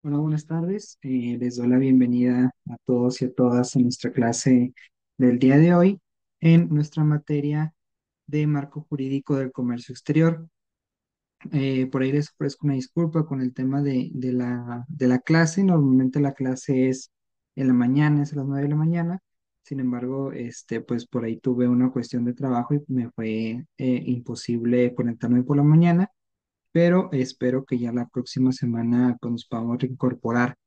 Hola, buenas tardes. Les doy la bienvenida a todos y a todas a nuestra clase del día de hoy en nuestra materia de marco jurídico del comercio exterior. Por ahí les ofrezco una disculpa con el tema de la clase. Normalmente la clase es en la mañana, es a las 9 de la mañana. Sin embargo, pues por ahí tuve una cuestión de trabajo y me fue imposible conectarme por la mañana, pero espero que ya la próxima semana pues, nos podamos reincorporar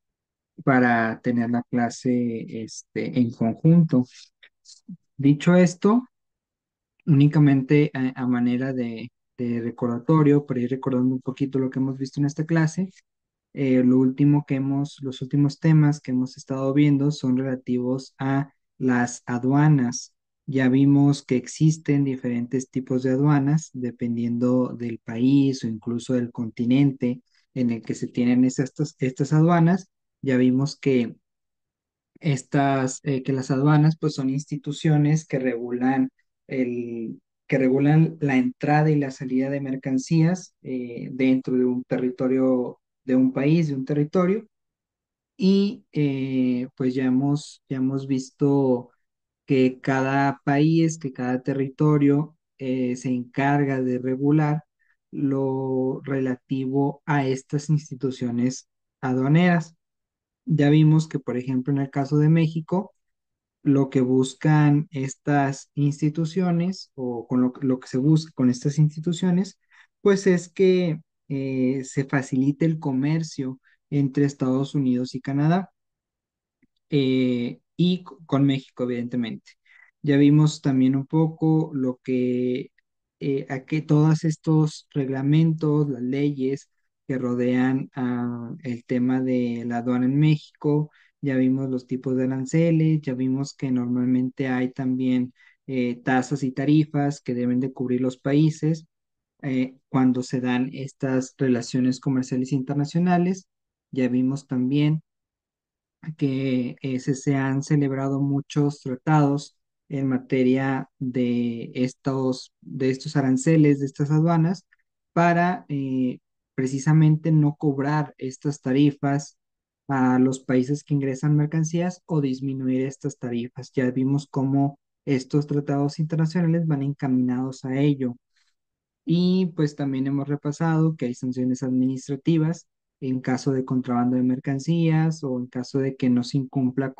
para tener la clase en conjunto. Dicho esto, únicamente a manera de recordatorio, para ir recordando un poquito lo que hemos visto en esta clase, los últimos temas que hemos estado viendo son relativos a las aduanas. Ya vimos que existen diferentes tipos de aduanas dependiendo del país o incluso del continente en el que se tienen estas aduanas. Ya vimos que las aduanas pues son instituciones que regulan la entrada y la salida de mercancías dentro de un territorio, de un país, de un territorio. Y pues ya hemos visto que cada país, que cada territorio se encarga de regular lo relativo a estas instituciones aduaneras. Ya vimos que, por ejemplo, en el caso de México, lo que buscan estas instituciones o con lo que se busca con estas instituciones, pues es que se facilite el comercio entre Estados Unidos y Canadá y con México, evidentemente. Ya vimos también un poco a que todos estos reglamentos, las leyes que rodean el tema de la aduana en México. Ya vimos los tipos de aranceles, ya vimos que normalmente hay también tasas y tarifas que deben de cubrir los países cuando se dan estas relaciones comerciales internacionales. Ya vimos también que se han celebrado muchos tratados en materia de estos aranceles, de estas aduanas, para precisamente no cobrar estas tarifas a los países que ingresan mercancías o disminuir estas tarifas. Ya vimos cómo estos tratados internacionales van encaminados a ello. Y pues también hemos repasado que hay sanciones administrativas en caso de contrabando de mercancías o en caso de que no se cumpla,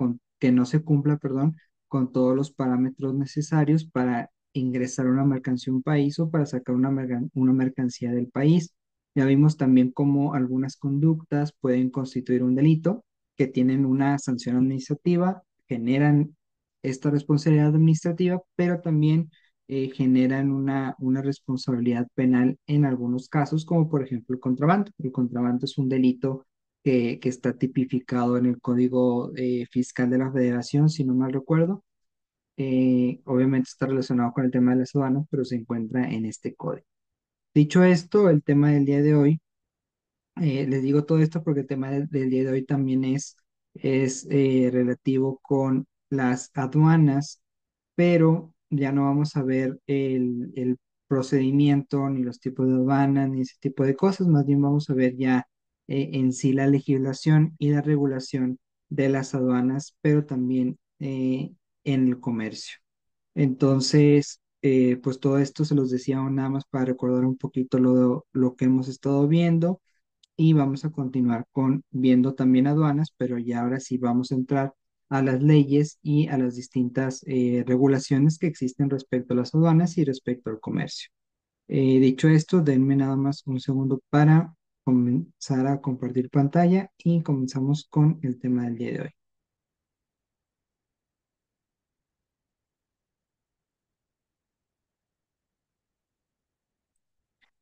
perdón, con todos los parámetros necesarios para ingresar una mercancía a un país o para sacar una mercancía del país. Ya vimos también cómo algunas conductas pueden constituir un delito que tienen una sanción administrativa, generan esta responsabilidad administrativa, pero también generan una responsabilidad penal en algunos casos, como por ejemplo el contrabando. El contrabando es un delito que está tipificado en el Código Fiscal de la Federación, si no mal recuerdo. Obviamente está relacionado con el tema de las aduanas, pero se encuentra en este código. Dicho esto, el tema del día de hoy, les digo todo esto porque el tema del día de hoy también es relativo con las aduanas, pero ya no vamos a ver el procedimiento, ni los tipos de aduana, ni ese tipo de cosas. Más bien vamos a ver ya en sí la legislación y la regulación de las aduanas, pero también en el comercio. Entonces, pues todo esto se los decía nada más para recordar un poquito lo que hemos estado viendo, y vamos a continuar con viendo también aduanas, pero ya ahora sí vamos a entrar a las leyes y a las distintas regulaciones que existen respecto a las aduanas y respecto al comercio. Dicho esto, denme nada más un segundo para comenzar a compartir pantalla y comenzamos con el tema del día de hoy.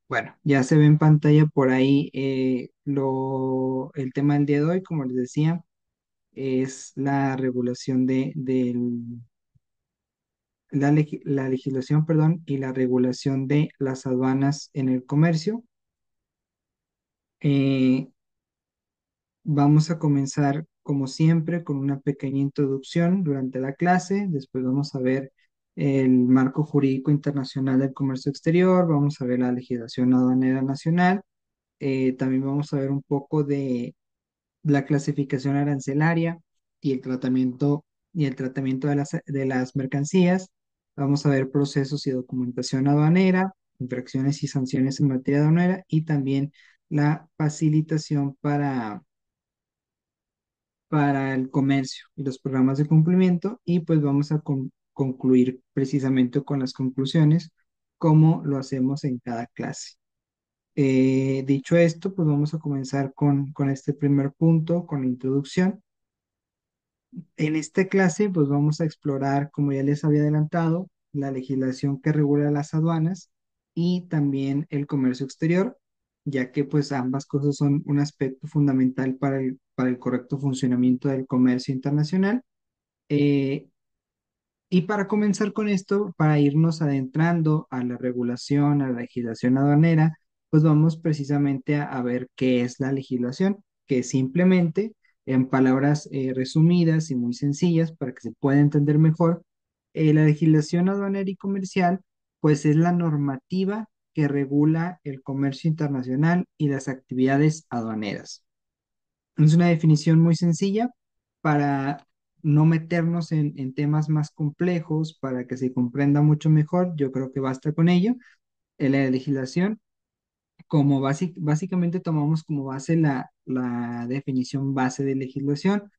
Bueno, ya se ve en pantalla por ahí el tema del día de hoy, como les decía, es la regulación la legislación, perdón, y la regulación de las aduanas en el comercio. Eh, Vamos a comenzar, como siempre, con una pequeña introducción durante la clase. Después vamos a ver el marco jurídico internacional del comercio exterior. Vamos a ver la legislación aduanera nacional. También vamos a ver un poco la clasificación arancelaria y el tratamiento de las mercancías. Vamos a ver procesos y documentación aduanera, infracciones y sanciones en materia aduanera y también la facilitación para el comercio y los programas de cumplimiento. Y pues vamos a concluir precisamente con las conclusiones, como lo hacemos en cada clase. Dicho esto, pues vamos a comenzar con este primer punto, con la introducción. En esta clase, pues vamos a explorar, como ya les había adelantado, la legislación que regula las aduanas y también el comercio exterior, ya que pues ambas cosas son un aspecto fundamental para el correcto funcionamiento del comercio internacional. Eh, y para comenzar con esto, para irnos adentrando a la regulación, a la legislación aduanera, pues vamos precisamente a ver qué es la legislación, que simplemente, en palabras resumidas y muy sencillas, para que se pueda entender mejor, la legislación aduanera y comercial, pues es la normativa que regula el comercio internacional y las actividades aduaneras. Es una definición muy sencilla para no meternos en temas más complejos, para que se comprenda mucho mejor. Yo creo que basta con ello. En la legislación, como básicamente tomamos como base la definición base de legislación.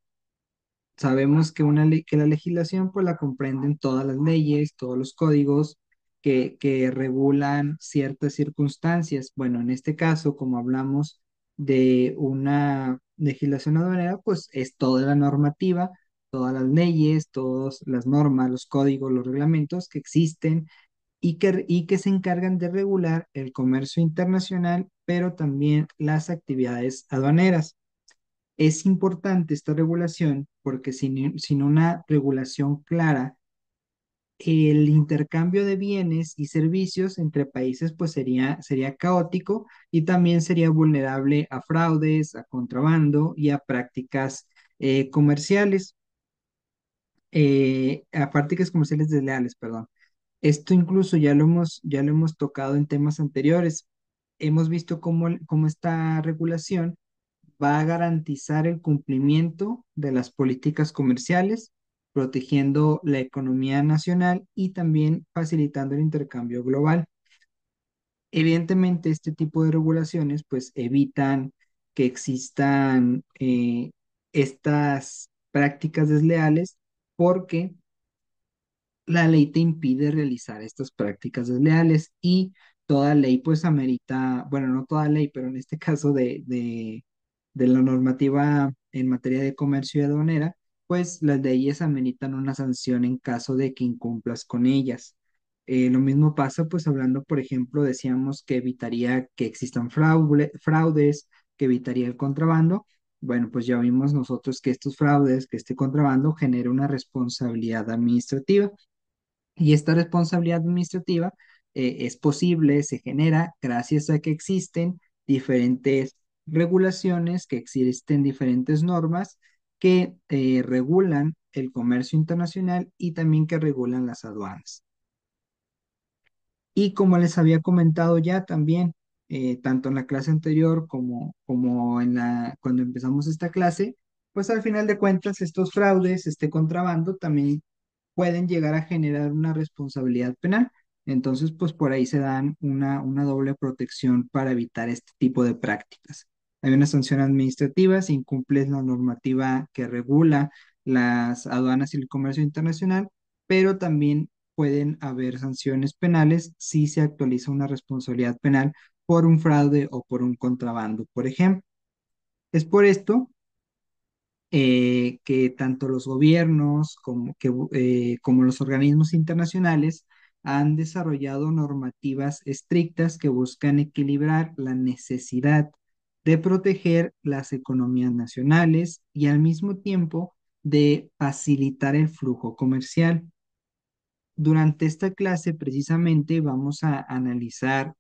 Sabemos que, que la legislación pues la comprenden todas las leyes, todos los códigos que regulan ciertas circunstancias. Bueno, en este caso, como hablamos de una legislación aduanera, pues es toda la normativa, todas las leyes, todas las normas, los códigos, los reglamentos que existen y que se encargan de regular el comercio internacional, pero también las actividades aduaneras. Es importante esta regulación porque sin una regulación clara, el intercambio de bienes y servicios entre países pues sería caótico y también sería vulnerable a fraudes, a contrabando y a prácticas comerciales, a prácticas comerciales desleales, perdón. Esto incluso ya lo hemos tocado en temas anteriores. Hemos visto cómo esta regulación va a garantizar el cumplimiento de las políticas comerciales, protegiendo la economía nacional y también facilitando el intercambio global. Evidentemente, este tipo de regulaciones pues evitan que existan estas prácticas desleales porque la ley te impide realizar estas prácticas desleales y toda ley pues amerita, bueno, no toda ley, pero en este caso de la normativa en materia de comercio y aduanera, pues las leyes ameritan una sanción en caso de que incumplas con ellas. Lo mismo pasa pues hablando, por ejemplo, decíamos que evitaría que existan fraudes, que evitaría el contrabando. Bueno, pues ya vimos nosotros que estos fraudes, que este contrabando genera una responsabilidad administrativa. Y esta responsabilidad administrativa es posible, se genera gracias a que existen diferentes regulaciones, que existen diferentes normas que regulan el comercio internacional y también que regulan las aduanas. Y como les había comentado ya también, tanto en la clase anterior como cuando empezamos esta clase, pues al final de cuentas estos fraudes, este contrabando también pueden llegar a generar una responsabilidad penal. Entonces, pues por ahí se dan una doble protección para evitar este tipo de prácticas. Hay una sanción administrativa si incumples la normativa que regula las aduanas y el comercio internacional, pero también pueden haber sanciones penales si se actualiza una responsabilidad penal por un fraude o por un contrabando, por ejemplo. Es por esto que tanto los gobiernos como los organismos internacionales han desarrollado normativas estrictas que buscan equilibrar la necesidad de proteger las economías nacionales y al mismo tiempo de facilitar el flujo comercial. Durante esta clase precisamente vamos a analizar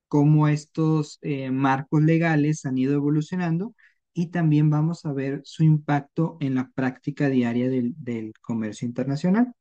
cómo estos marcos legales han ido evolucionando y también vamos a ver su impacto en la práctica diaria del comercio internacional.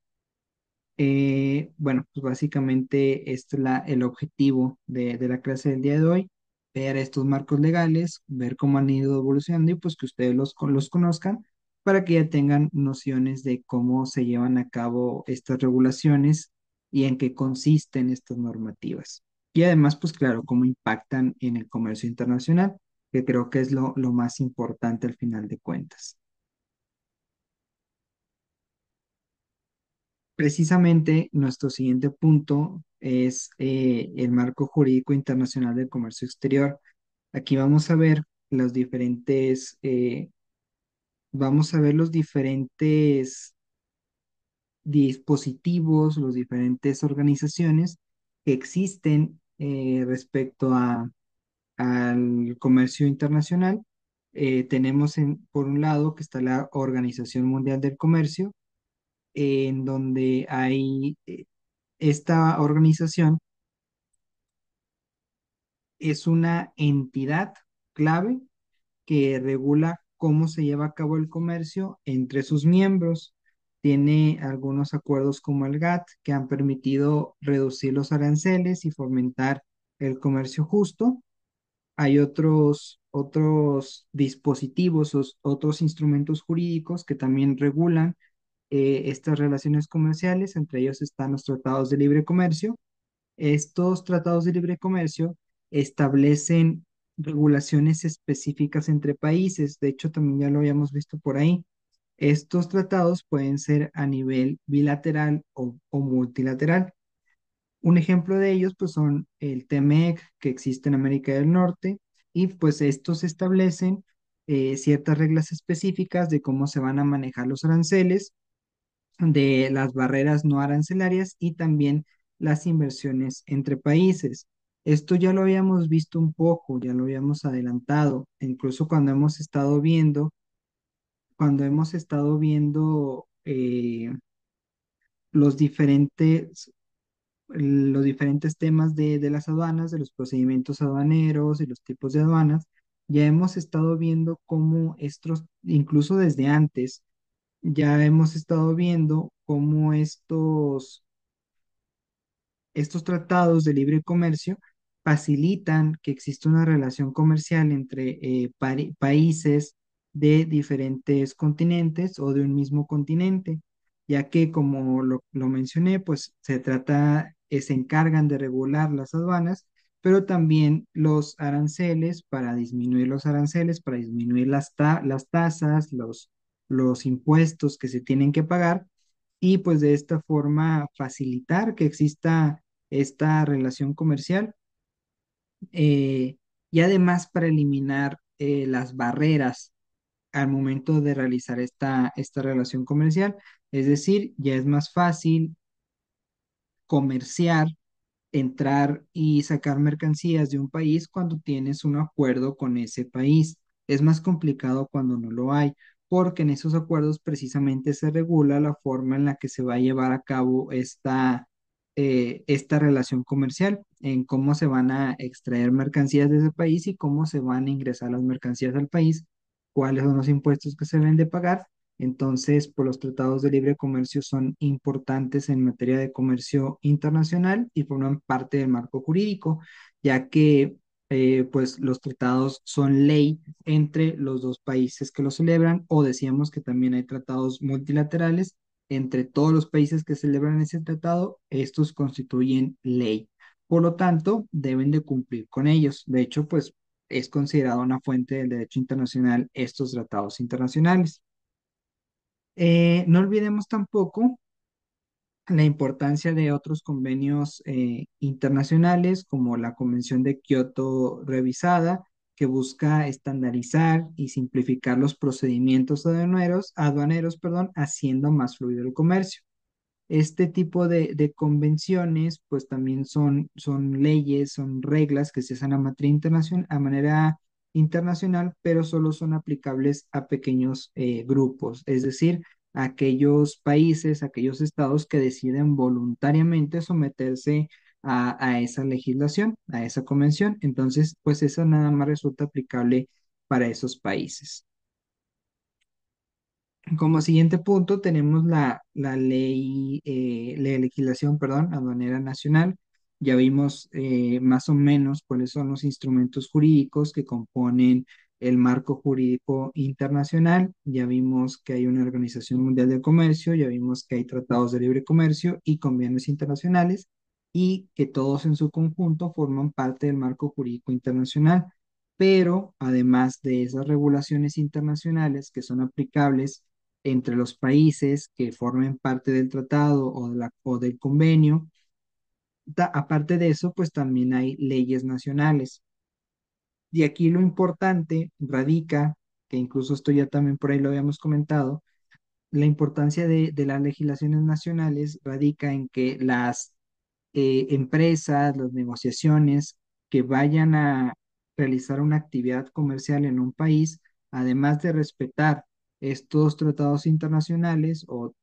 Bueno, pues básicamente este es el objetivo de la clase del día de hoy. ver estos marcos legales, ver cómo han ido evolucionando y pues que ustedes los conozcan para que ya tengan nociones de cómo se llevan a cabo estas regulaciones y en qué consisten estas normativas. Y además, pues claro, cómo impactan en el comercio internacional, que creo que es lo más importante al final de cuentas. Precisamente nuestro siguiente punto es el marco jurídico internacional del comercio exterior. Aquí vamos a ver los diferentes dispositivos, las diferentes organizaciones que existen respecto al comercio internacional. Tenemos por un lado que está la Organización Mundial del Comercio, en donde hay esta organización es una entidad clave que regula cómo se lleva a cabo el comercio entre sus miembros. Tiene algunos acuerdos como el GATT que han permitido reducir los aranceles y fomentar el comercio justo. Hay otros dispositivos, otros instrumentos jurídicos que también regulan estas relaciones comerciales. Entre ellos están los tratados de libre comercio. Estos tratados de libre comercio establecen regulaciones específicas entre países. De hecho, también ya lo habíamos visto por ahí. Estos tratados pueden ser a nivel bilateral o multilateral. Un ejemplo de ellos, pues, son el TMEC que existe en América del Norte y pues estos establecen ciertas reglas específicas de cómo se van a manejar los aranceles, de las barreras no arancelarias y también las inversiones entre países. Esto ya lo habíamos visto un poco, ya lo habíamos adelantado, incluso cuando hemos estado viendo los diferentes temas de las aduanas, de los procedimientos aduaneros y los tipos de aduanas, ya hemos estado viendo cómo estos, incluso desde antes, ya hemos estado viendo cómo estos tratados de libre comercio facilitan que exista una relación comercial entre países de diferentes continentes o de un mismo continente, ya que como lo mencioné, pues se encargan de regular las aduanas, pero también los aranceles para disminuir los aranceles, para disminuir las tasas, los impuestos que se tienen que pagar y pues de esta forma facilitar que exista esta relación comercial eh, y además para eliminar las barreras al momento de realizar esta relación comercial. Es decir, ya es más fácil comerciar, entrar y sacar mercancías de un país cuando tienes un acuerdo con ese país. Es más complicado cuando no lo hay, porque en esos acuerdos precisamente se regula la forma en la que se va a llevar a cabo esta relación comercial, en cómo se van a extraer mercancías de ese país y cómo se van a ingresar las mercancías al país, cuáles son los impuestos que se deben de pagar. Entonces, pues los tratados de libre comercio son importantes en materia de comercio internacional y forman parte del marco jurídico, ya que pues los tratados son ley entre los dos países que los celebran, o decíamos que también hay tratados multilaterales entre todos los países que celebran ese tratado, estos constituyen ley. Por lo tanto, deben de cumplir con ellos. De hecho, pues es considerado una fuente del derecho internacional estos tratados internacionales. No olvidemos tampoco la importancia de otros convenios internacionales como la Convención de Kioto revisada, que busca estandarizar y simplificar los procedimientos aduaneros, haciendo más fluido el comercio. Este tipo de convenciones, pues también son leyes, son reglas que se hacen a manera internacional, pero solo son aplicables a pequeños grupos, es decir, a aquellos países, aquellos estados que deciden voluntariamente someterse a esa legislación, a esa convención. Entonces, pues eso nada más resulta aplicable para esos países. Como siguiente punto tenemos la legislación, perdón, aduanera nacional. Ya vimos más o menos cuáles son los instrumentos jurídicos que componen el marco jurídico internacional. Ya vimos que hay una Organización Mundial del Comercio, ya vimos que hay tratados de libre comercio y convenios internacionales y que todos en su conjunto forman parte del marco jurídico internacional. Pero además de esas regulaciones internacionales que son aplicables entre los países que formen parte del tratado o del convenio, aparte de eso, pues también hay leyes nacionales. Y aquí lo importante radica, que incluso esto ya también por ahí lo habíamos comentado, la importancia de las legislaciones nacionales radica en que las empresas, las negociaciones que vayan a realizar una actividad comercial en un país, además de respetar estos tratados internacionales o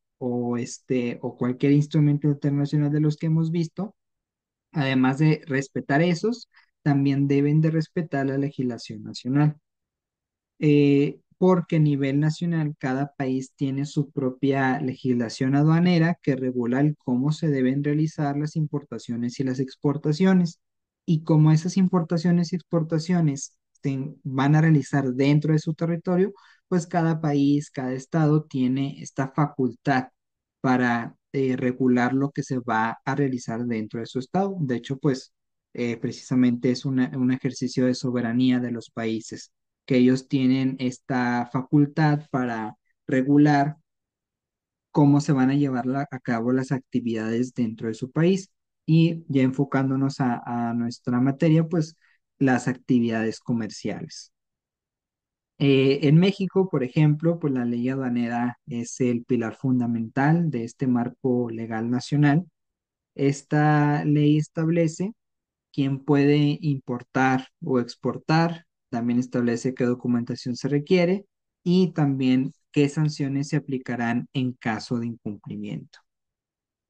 cualquier instrumento internacional de los que hemos visto, además de respetar esos, también deben de respetar la legislación nacional, porque a nivel nacional cada país tiene su propia legislación aduanera que regula el cómo se deben realizar las importaciones y las exportaciones. Y como esas importaciones y exportaciones se van a realizar dentro de su territorio, pues cada país, cada estado tiene esta facultad para regular lo que se va a realizar dentro de su estado. De hecho, pues precisamente es un ejercicio de soberanía de los países que ellos tienen esta facultad para regular cómo se van a llevar a cabo las actividades dentro de su país. Y ya enfocándonos a nuestra materia, pues las actividades comerciales. En México, por ejemplo, pues la ley aduanera es el pilar fundamental de este marco legal nacional. Esta ley establece quién puede importar o exportar, también establece qué documentación se requiere y también qué sanciones se aplicarán en caso de incumplimiento.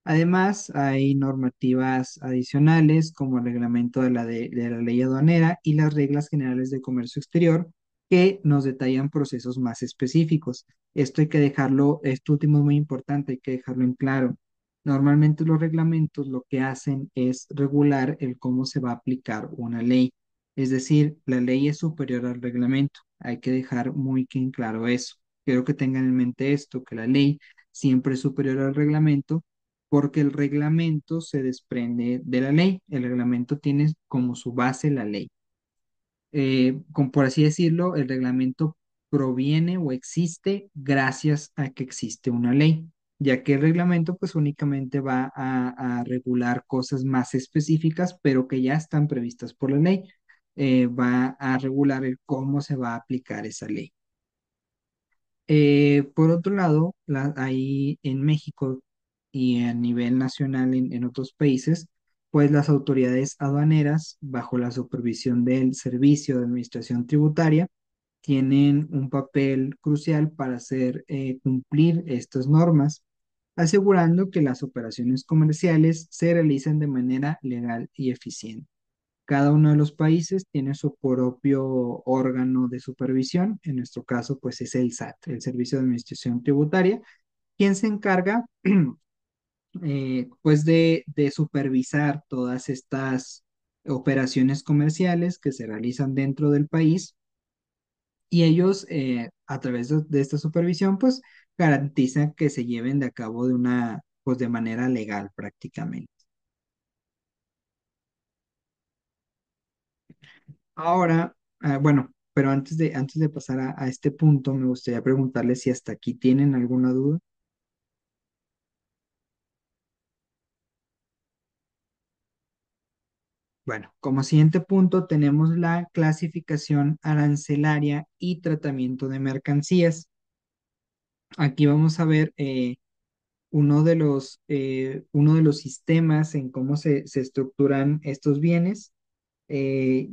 Además, hay normativas adicionales como el reglamento de la ley aduanera y las reglas generales de comercio exterior que nos detallan procesos más específicos. Esto hay que dejarlo, esto último es muy importante, hay que dejarlo en claro. Normalmente los reglamentos lo que hacen es regular el cómo se va a aplicar una ley. Es decir, la ley es superior al reglamento. Hay que dejar muy que en claro eso. Quiero que tengan en mente esto, que la ley siempre es superior al reglamento porque el reglamento se desprende de la ley. El reglamento tiene como su base la ley. Por así decirlo, el reglamento proviene o existe gracias a que existe una ley, ya que el reglamento pues únicamente va a regular cosas más específicas, pero que ya están previstas por la ley. Va a regular el cómo se va a aplicar esa ley. Por otro lado, ahí en México y a nivel nacional en otros países, pues las autoridades aduaneras, bajo la supervisión del Servicio de Administración Tributaria, tienen un papel crucial para hacer cumplir estas normas, asegurando que las operaciones comerciales se realicen de manera legal y eficiente. Cada uno de los países tiene su propio órgano de supervisión. En nuestro caso, pues es el SAT, el Servicio de Administración Tributaria, quien se encarga, pues, de supervisar todas estas operaciones comerciales que se realizan dentro del país. Y ellos, a través de esta supervisión, pues, garantizan que se lleven de a cabo pues, de manera legal prácticamente. Ahora, bueno, pero antes de pasar a este punto, me gustaría preguntarles si hasta aquí tienen alguna duda. Bueno, como siguiente punto tenemos la clasificación arancelaria y tratamiento de mercancías. Aquí vamos a ver uno de los sistemas en cómo se estructuran estos bienes. Eh,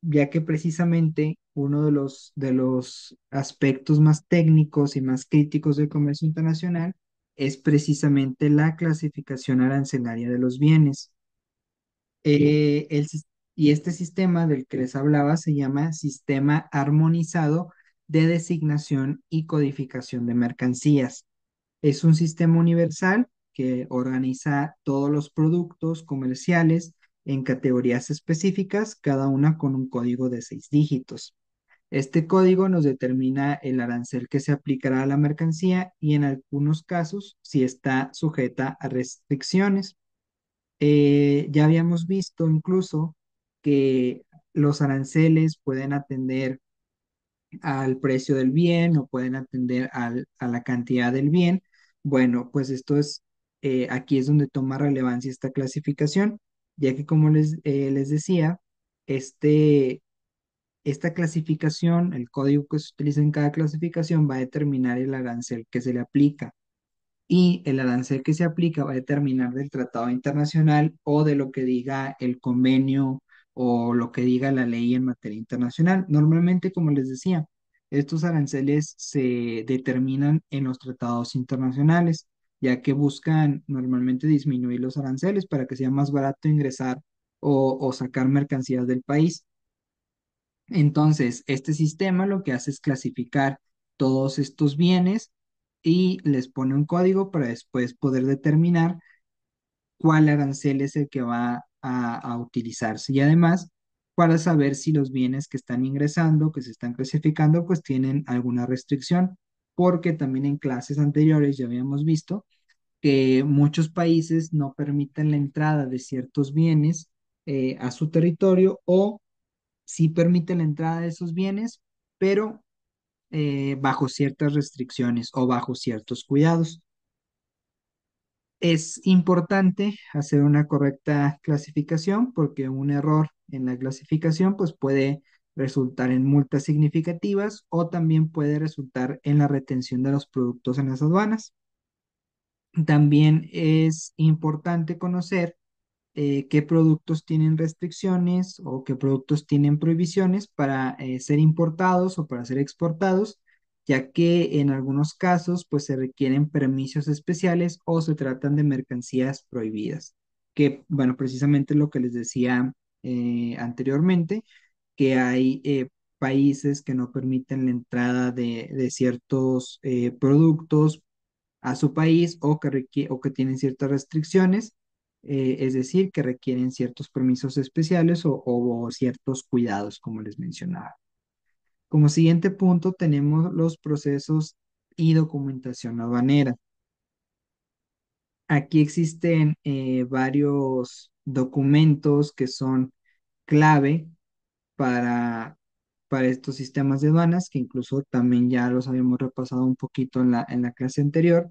ya que precisamente uno de los aspectos más técnicos y más críticos del comercio internacional es precisamente la clasificación arancelaria de los bienes. Y este sistema del que les hablaba se llama Sistema Armonizado de Designación y Codificación de Mercancías. Es un sistema universal que organiza todos los productos comerciales en categorías específicas, cada una con un código de 6 dígitos. Este código nos determina el arancel que se aplicará a la mercancía y en algunos casos si está sujeta a restricciones. Ya habíamos visto incluso que los aranceles pueden atender al precio del bien o pueden atender a la cantidad del bien. Bueno, pues aquí es donde toma relevancia esta clasificación, ya que como les decía, este, esta clasificación, el código que se utiliza en cada clasificación va a determinar el arancel que se le aplica y el arancel que se aplica va a determinar del tratado internacional o de lo que diga el convenio o lo que diga la ley en materia internacional. Normalmente, como les decía, estos aranceles se determinan en los tratados internacionales, ya que buscan normalmente disminuir los aranceles para que sea más barato ingresar o sacar mercancías del país. Entonces, este sistema lo que hace es clasificar todos estos bienes y les pone un código para después poder determinar cuál arancel es el que va a utilizarse. Y además, para saber si los bienes que están ingresando, que se están clasificando, pues tienen alguna restricción, porque también en clases anteriores ya habíamos visto que muchos países no permiten la entrada de ciertos bienes a su territorio o sí permiten la entrada de esos bienes, pero bajo ciertas restricciones o bajo ciertos cuidados. Es importante hacer una correcta clasificación porque un error en la clasificación pues puede resultar en multas significativas o también puede resultar en la retención de los productos en las aduanas. También es importante conocer qué productos tienen restricciones o qué productos tienen prohibiciones para ser importados o para ser exportados, ya que en algunos casos pues se requieren permisos especiales o se tratan de mercancías prohibidas, que bueno, precisamente lo que les decía anteriormente, que hay países que no permiten la entrada de ciertos productos a su país o que tienen ciertas restricciones, es decir, que requieren ciertos permisos especiales o ciertos cuidados, como les mencionaba. Como siguiente punto tenemos los procesos y documentación aduanera. Aquí existen varios documentos que son clave para, para estos sistemas de aduanas, que incluso también ya los habíamos repasado un poquito en la clase anterior.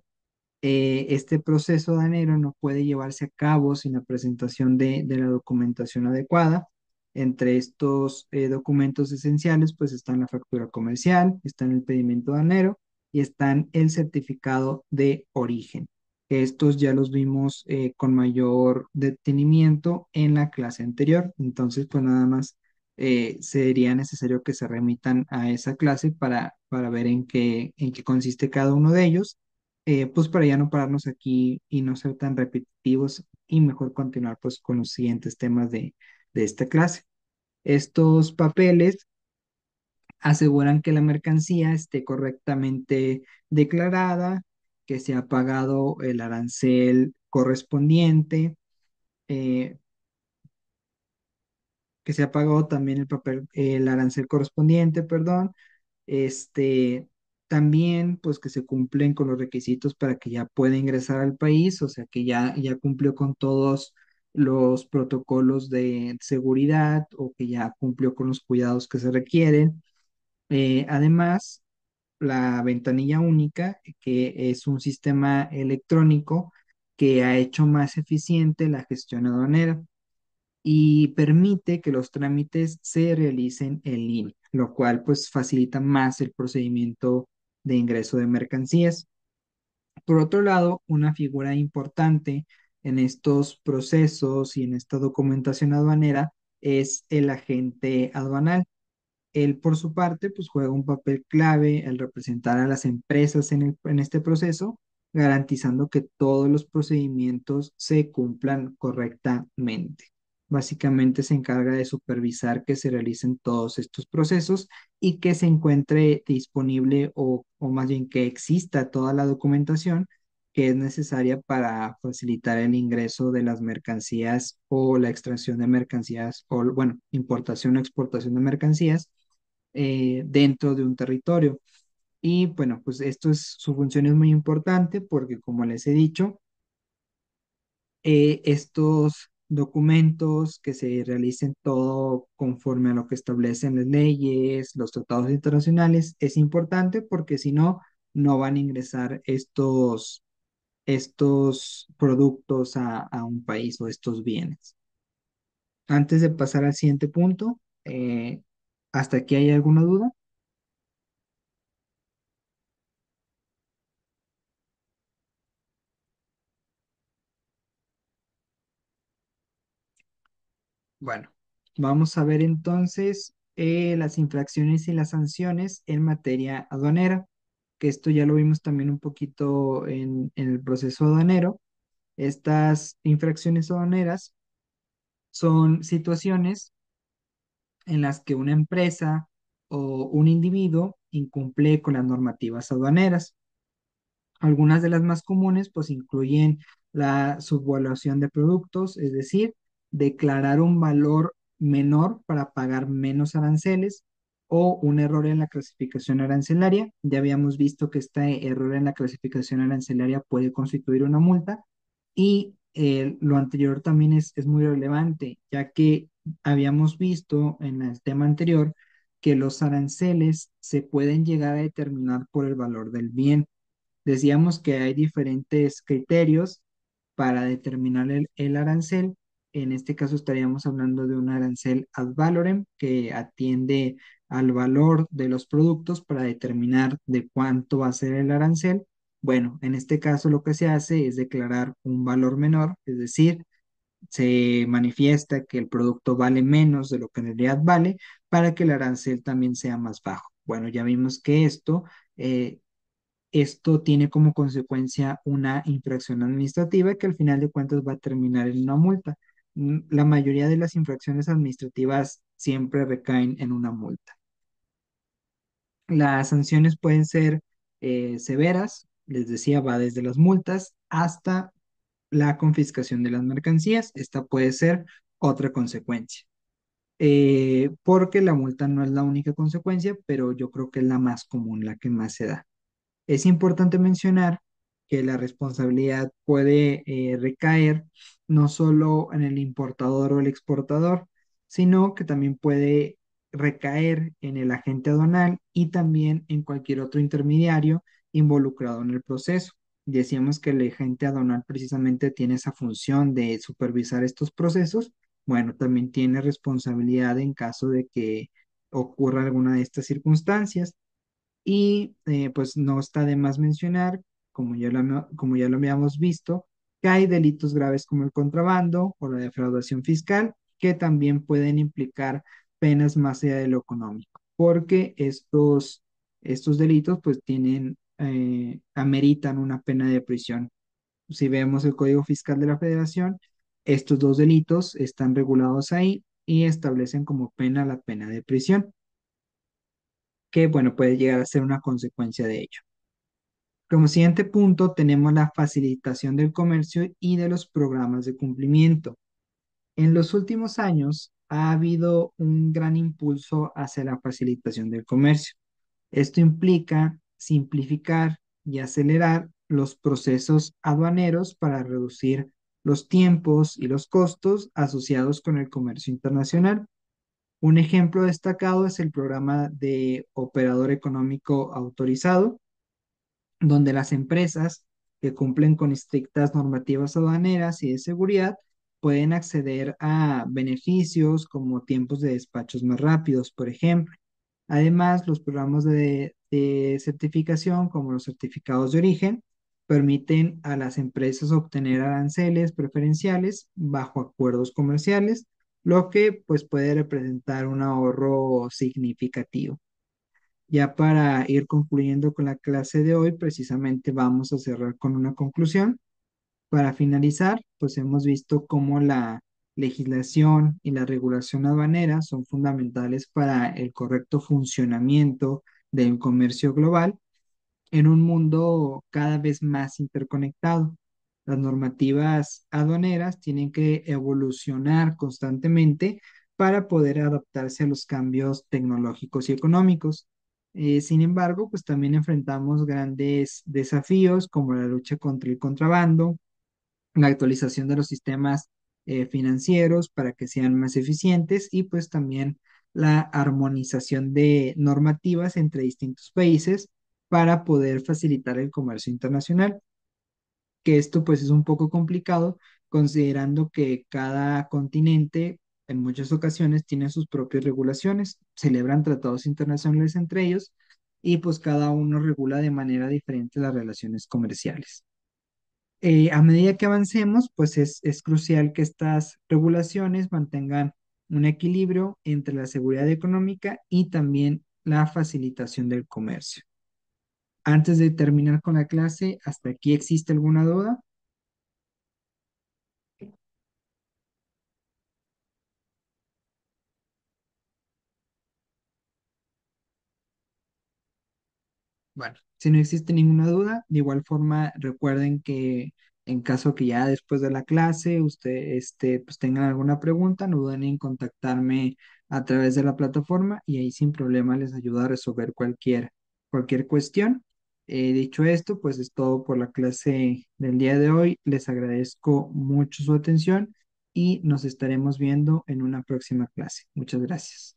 Este proceso aduanero no puede llevarse a cabo sin la presentación de la documentación adecuada. Entre estos documentos esenciales, pues están la factura comercial, están el pedimento aduanero y están el certificado de origen. Estos ya los vimos con mayor detenimiento en la clase anterior, entonces pues nada más sería necesario que se remitan a esa clase para ver en qué consiste cada uno de ellos, pues para ya no pararnos aquí y no ser tan repetitivos y mejor continuar pues con los siguientes temas de esta clase. Estos papeles aseguran que la mercancía esté correctamente declarada, que se ha pagado el arancel correspondiente, eh, que se ha pagado también el arancel correspondiente, perdón. Este, también, pues que se cumplen con los requisitos para que ya pueda ingresar al país, o sea que ya cumplió con todos los protocolos de seguridad o que ya cumplió con los cuidados que se requieren. Además, la ventanilla única, que es un sistema electrónico que ha hecho más eficiente la gestión aduanera y permite que los trámites se realicen en línea, lo cual pues facilita más el procedimiento de ingreso de mercancías. Por otro lado, una figura importante en estos procesos y en esta documentación aduanera es el agente aduanal. Él, por su parte, pues juega un papel clave al representar a las empresas en este proceso, garantizando que todos los procedimientos se cumplan correctamente. Básicamente se encarga de supervisar que se realicen todos estos procesos y que se encuentre disponible o más bien que exista toda la documentación que es necesaria para facilitar el ingreso de las mercancías o la extracción de mercancías o, bueno, importación o exportación de mercancías dentro de un territorio. Y bueno, pues su función es muy importante porque, como les he dicho, estos documentos que se realicen todo conforme a lo que establecen las leyes, los tratados internacionales, es importante porque si no, no van a ingresar estos productos a un país o estos bienes. Antes de pasar al siguiente punto, ¿hasta aquí hay alguna duda? Bueno, vamos a ver entonces las infracciones y las sanciones en materia aduanera, que esto ya lo vimos también un poquito en el proceso aduanero. Estas infracciones aduaneras son situaciones en las que una empresa o un individuo incumple con las normativas aduaneras. Algunas de las más comunes pues incluyen la subvaluación de productos, es decir, declarar un valor menor para pagar menos aranceles o un error en la clasificación arancelaria. Ya habíamos visto que este error en la clasificación arancelaria puede constituir una multa y lo anterior también es muy relevante, ya que habíamos visto en el tema anterior que los aranceles se pueden llegar a determinar por el valor del bien. Decíamos que hay diferentes criterios para determinar el arancel. En este caso estaríamos hablando de un arancel ad valorem que atiende al valor de los productos para determinar de cuánto va a ser el arancel. Bueno, en este caso lo que se hace es declarar un valor menor, es decir, se manifiesta que el producto vale menos de lo que en realidad vale para que el arancel también sea más bajo. Bueno, ya vimos que eh, esto tiene como consecuencia una infracción administrativa que al final de cuentas va a terminar en una multa. La mayoría de las infracciones administrativas siempre recaen en una multa. Las sanciones pueden ser severas, les decía, va desde las multas hasta la confiscación de las mercancías. Esta puede ser otra consecuencia. Porque la multa no es la única consecuencia, pero yo creo que es la más común, la que más se da. Es importante mencionar que la responsabilidad puede recaer no solo en el importador o el exportador, sino que también puede recaer en el agente aduanal y también en cualquier otro intermediario involucrado en el proceso. Decíamos que el agente aduanal precisamente tiene esa función de supervisar estos procesos. Bueno, también tiene responsabilidad en caso de que ocurra alguna de estas circunstancias. Y pues no está de más mencionar, como ya lo habíamos visto, que hay delitos graves como el contrabando o la defraudación fiscal, que también pueden implicar penas más allá de lo económico, porque estos delitos pues ameritan una pena de prisión. Si vemos el Código Fiscal de la Federación, estos dos delitos están regulados ahí y establecen como pena la pena de prisión, que bueno, puede llegar a ser una consecuencia de ello. Como siguiente punto, tenemos la facilitación del comercio y de los programas de cumplimiento. En los últimos años ha habido un gran impulso hacia la facilitación del comercio. Esto implica simplificar y acelerar los procesos aduaneros para reducir los tiempos y los costos asociados con el comercio internacional. Un ejemplo destacado es el programa de operador económico autorizado, donde las empresas que cumplen con estrictas normativas aduaneras y de seguridad pueden acceder a beneficios como tiempos de despachos más rápidos, por ejemplo. Además, los programas de certificación, como los certificados de origen, permiten a las empresas obtener aranceles preferenciales bajo acuerdos comerciales, lo que pues puede representar un ahorro significativo. Ya para ir concluyendo con la clase de hoy, precisamente vamos a cerrar con una conclusión. Para finalizar, pues hemos visto cómo la legislación y la regulación aduanera son fundamentales para el correcto funcionamiento del comercio global en un mundo cada vez más interconectado. Las normativas aduaneras tienen que evolucionar constantemente para poder adaptarse a los cambios tecnológicos y económicos. Sin embargo, pues también enfrentamos grandes desafíos como la lucha contra el contrabando, la actualización de los sistemas financieros para que sean más eficientes y pues también la armonización de normativas entre distintos países para poder facilitar el comercio internacional, que esto pues es un poco complicado considerando que cada continente en muchas ocasiones tiene sus propias regulaciones, celebran tratados internacionales entre ellos y pues cada uno regula de manera diferente las relaciones comerciales. A medida que avancemos, pues es crucial que estas regulaciones mantengan un equilibrio entre la seguridad económica y también la facilitación del comercio. Antes de terminar con la clase, ¿hasta aquí existe alguna duda? Bueno, si no existe ninguna duda, de igual forma recuerden que en caso que ya después de la clase ustedes pues tengan alguna pregunta, no duden en contactarme a través de la plataforma y ahí sin problema les ayudo a resolver cualquier cuestión. Dicho esto, pues es todo por la clase del día de hoy. Les agradezco mucho su atención y nos estaremos viendo en una próxima clase. Muchas gracias.